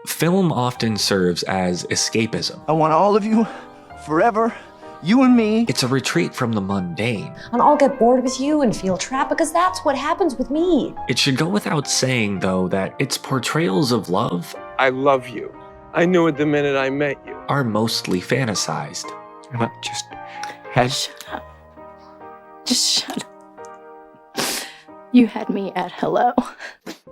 Film often serves as escapism. I want all of you, forever, you and me. It's a retreat from the mundane. And I'll get bored with you and feel trapped because that's what happens with me. It should go without saying, though, that its portrayals of love I love you. I knew it the minute I met you. are mostly fantasized. And I just had... Shut up. Just shut up. You had me at hello.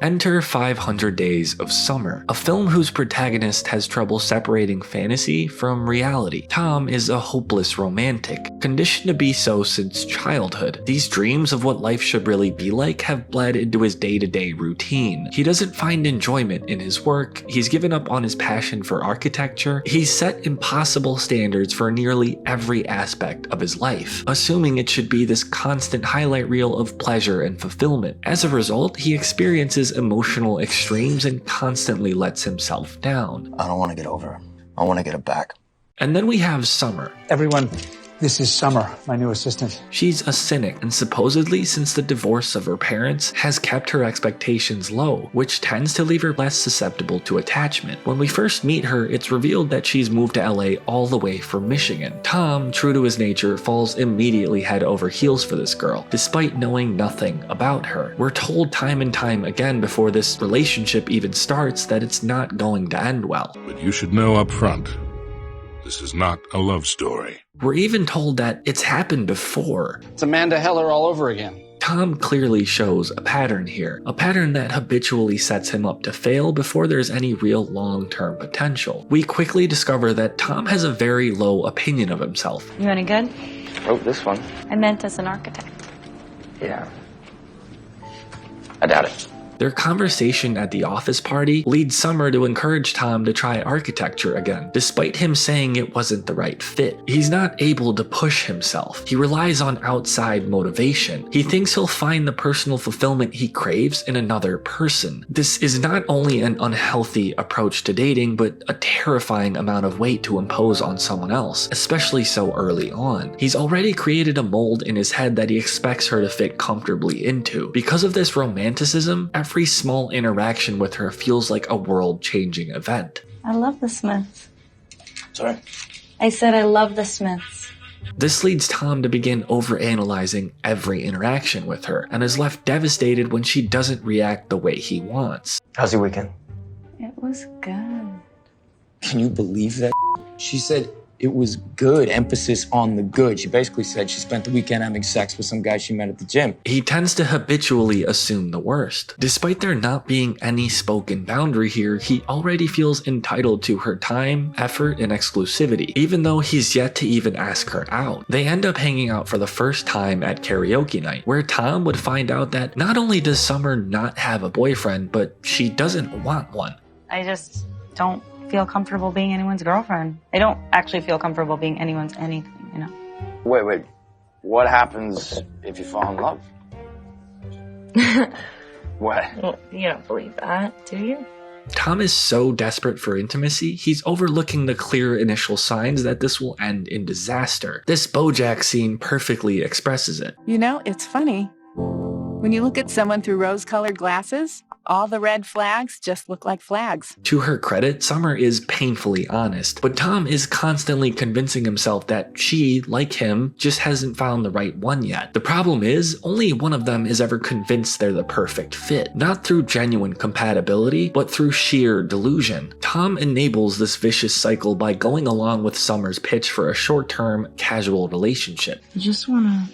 Enter 500 Days of Summer, a film whose protagonist has trouble separating fantasy from reality. Tom is a hopeless romantic, conditioned to be so since childhood. These dreams of what life should really be like have bled into his day-to-day routine. He doesn't find enjoyment in his work, he's given up on his passion for architecture, he's set impossible standards for nearly every aspect of his life, assuming it should be this constant highlight reel of pleasure and fulfillment. As a result, he experiences emotional extremes and constantly lets himself down. I don't want to get over her. I want to get it back. And then we have Summer. Everyone, this is Summer, my new assistant. She's a cynic, and supposedly since the divorce of her parents, has kept her expectations low, which tends to leave her less susceptible to attachment. When we first meet her, it's revealed that she's moved to LA all the way from Michigan. Tom, true to his nature, falls immediately head over heels for this girl, despite knowing nothing about her. We're told time and time again before this relationship even starts that it's not going to end well. But you should know up front, this is not a love story. We're even told that it's happened before. It's Amanda Heller all over again. Tom clearly shows a pattern here, a pattern that habitually sets him up to fail before there's any real long-term potential. We quickly discover that Tom has a very low opinion of himself. You any good? Oh, this one. I meant as an architect. Yeah. I doubt it. Their conversation at the office party leads Summer to encourage Tom to try architecture again, despite him saying it wasn't the right fit. He's not able to push himself. He relies on outside motivation. He thinks he'll find the personal fulfillment he craves in another person. This is not only an unhealthy approach to dating, but a terrifying amount of weight to impose on someone else, especially so early on. He's already created a mold in his head that he expects her to fit comfortably into. Because of this romanticism, every small interaction with her feels like a world-changing event. I love the Smiths. Sorry? I said I love the Smiths. This leads Tom to begin overanalyzing every interaction with her, and is left devastated when she doesn't react the way he wants. How's your weekend? It was good. Can you believe that? She said it was good, emphasis on the good. She basically said she spent the weekend having sex with some guy she met at the gym. He tends to habitually assume the worst. Despite there not being any spoken boundary here, he already feels entitled to her time, effort, and exclusivity, even though he's yet to even ask her out. They end up hanging out for the first time at karaoke night, where Tom would find out that not only does Summer not have a boyfriend, but she doesn't want one. I just don't feel comfortable being anyone's girlfriend. I don't actually feel comfortable being anyone's anything, you know? Wait. What happens if you fall in love? What? Well, you don't believe that, do you? Tom is so desperate for intimacy, he's overlooking the clear initial signs that this will end in disaster. This BoJack scene perfectly expresses it. You know, it's funny. When you look at someone through rose-colored glasses, all the red flags just look like flags. To her credit, Summer is painfully honest, but Tom is constantly convincing himself that she, like him, just hasn't found the right one yet. The problem is, only one of them is ever convinced they're the perfect fit, not through genuine compatibility, but through sheer delusion. Tom enables this vicious cycle by going along with Summer's pitch for a short-term, casual relationship. I just want to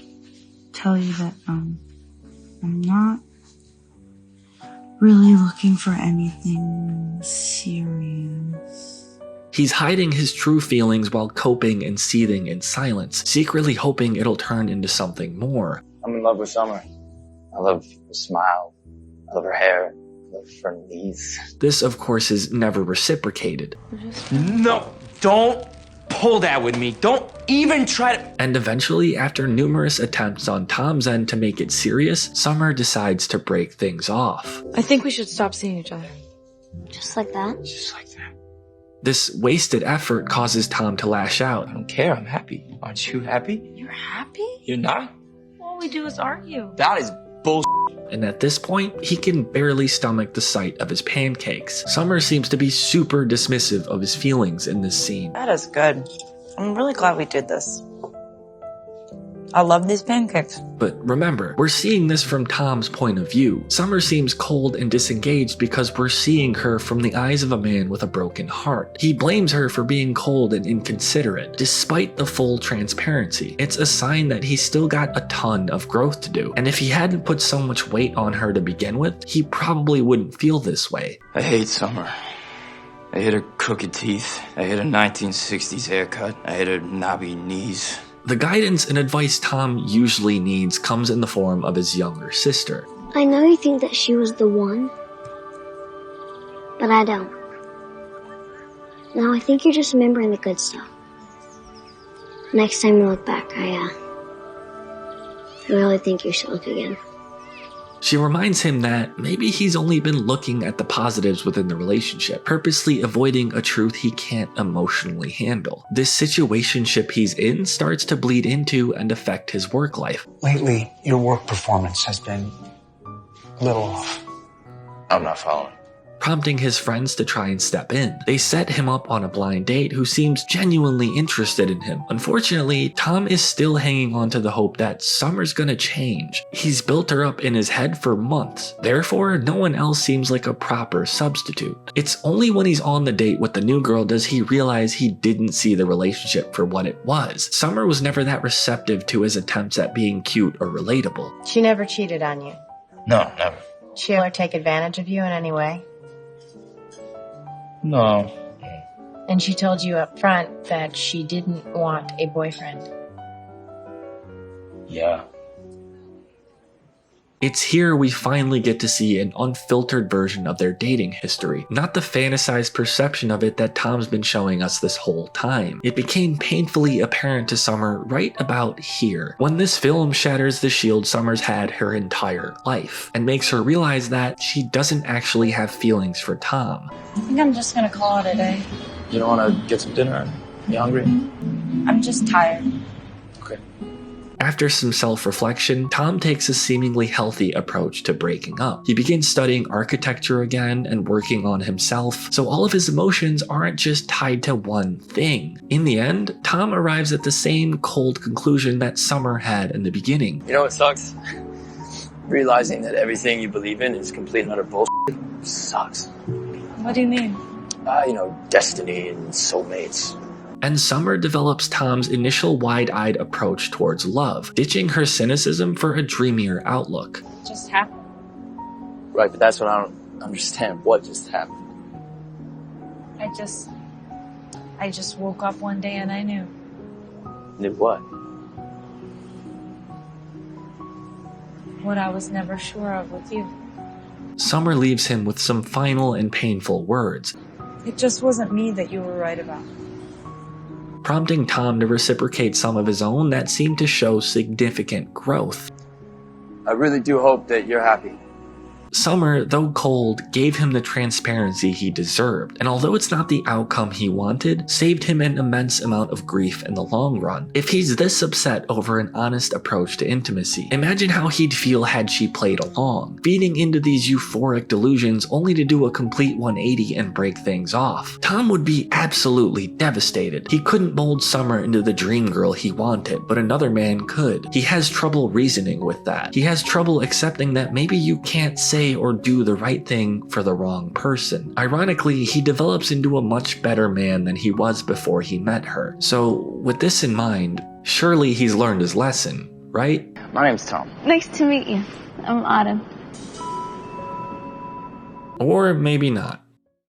tell you that, I'm not really looking for anything serious. He's hiding his true feelings while coping and seething in silence, secretly hoping it'll turn into something more. I'm in love with Summer. I love her smile. I love her hair. I love her knees. This, of course, is never reciprocated. No, don't pull that with me. Don't even try to... And eventually, after numerous attempts on Tom's end to make it serious, Summer decides to break things off. I think we should stop seeing each other. Just like that? Just like that. This wasted effort causes Tom to lash out. I don't care. I'm happy. Aren't you happy? You're happy? You're not? All we do is argue. That is bullshit. And at this point, he can barely stomach the sight of his pancakes. Summer seems to be super dismissive of his feelings in this scene. That is good. I'm really glad we did this. I love these pancakes. But remember, we're seeing this from Tom's point of view. Summer seems cold and disengaged because we're seeing her from the eyes of a man with a broken heart. He blames her for being cold and inconsiderate, despite the full transparency. It's a sign that he's still got a ton of growth to do. And if he hadn't put so much weight on her to begin with, he probably wouldn't feel this way. I hate Summer. I hate her crooked teeth. I hate her 1960s haircut. I hate her knobby knees. The guidance and advice Tom usually needs comes in the form of his younger sister. I know you think that she was the one, but I don't. No, I think you're just remembering the good stuff. Next time you look back, I really think you should look again. She reminds him that maybe he's only been looking at the positives within the relationship, purposely avoiding a truth he can't emotionally handle. This situationship he's in starts to bleed into and affect his work life. Lately, your work performance has been a little off. I'm not following. Prompting his friends to try and step in. They set him up on a blind date who seems genuinely interested in him. Unfortunately, Tom is still hanging on to the hope that Summer's gonna change. He's built her up in his head for months. Therefore, no one else seems like a proper substitute. It's only when he's on the date with the new girl does he realize he didn't see the relationship for what it was. Summer was never that receptive to his attempts at being cute or relatable. She never cheated on you? No, never. She ever take advantage of you in any way? No. And she told you up front that she didn't want a boyfriend? Yeah. It's here we finally get to see an unfiltered version of their dating history, not the fantasized perception of it that Tom's been showing us this whole time. It became painfully apparent to Summer right about here, when this film shatters the shield Summer's had her entire life, and makes her realize that she doesn't actually have feelings for Tom. I think I'm just gonna call it a day. You don't want to get some dinner? You hungry? I'm just tired. Okay. After some self-reflection, Tom takes a seemingly healthy approach to breaking up. He begins studying architecture again and working on himself, so all of his emotions aren't just tied to one thing. In the end, Tom arrives at the same cold conclusion that Summer had in the beginning. You know what sucks? Realizing that everything you believe in is complete and utter bullshit sucks. What do you mean? Destiny and soulmates. And Summer develops Tom's initial wide-eyed approach towards love, ditching her cynicism for a dreamier outlook. It just happened. Right, but that's what I don't understand. What just happened? I just woke up one day and I knew. Knew what? What I was never sure of with you. Summer leaves him with some final and painful words. It just wasn't me that you were right about. Prompting Tom to reciprocate some of his own that seemed to show significant growth. I really do hope that you're happy. Summer, though cold, gave him the transparency he deserved, and although it's not the outcome he wanted, saved him an immense amount of grief in the long run. If he's this upset over an honest approach to intimacy, imagine how he'd feel had she played along, feeding into these euphoric delusions only to do a complete 180 and break things off. Tom would be absolutely devastated. He couldn't mold Summer into the dream girl he wanted, but another man could. He has trouble reasoning with that. He has trouble accepting that maybe you can't say or do the right thing for the wrong person. Ironically, he develops into a much better man than he was before he met her. So, with this in mind, surely he's learned his lesson, right? My name's Tom. Nice to meet you. I'm Autumn. Or maybe not.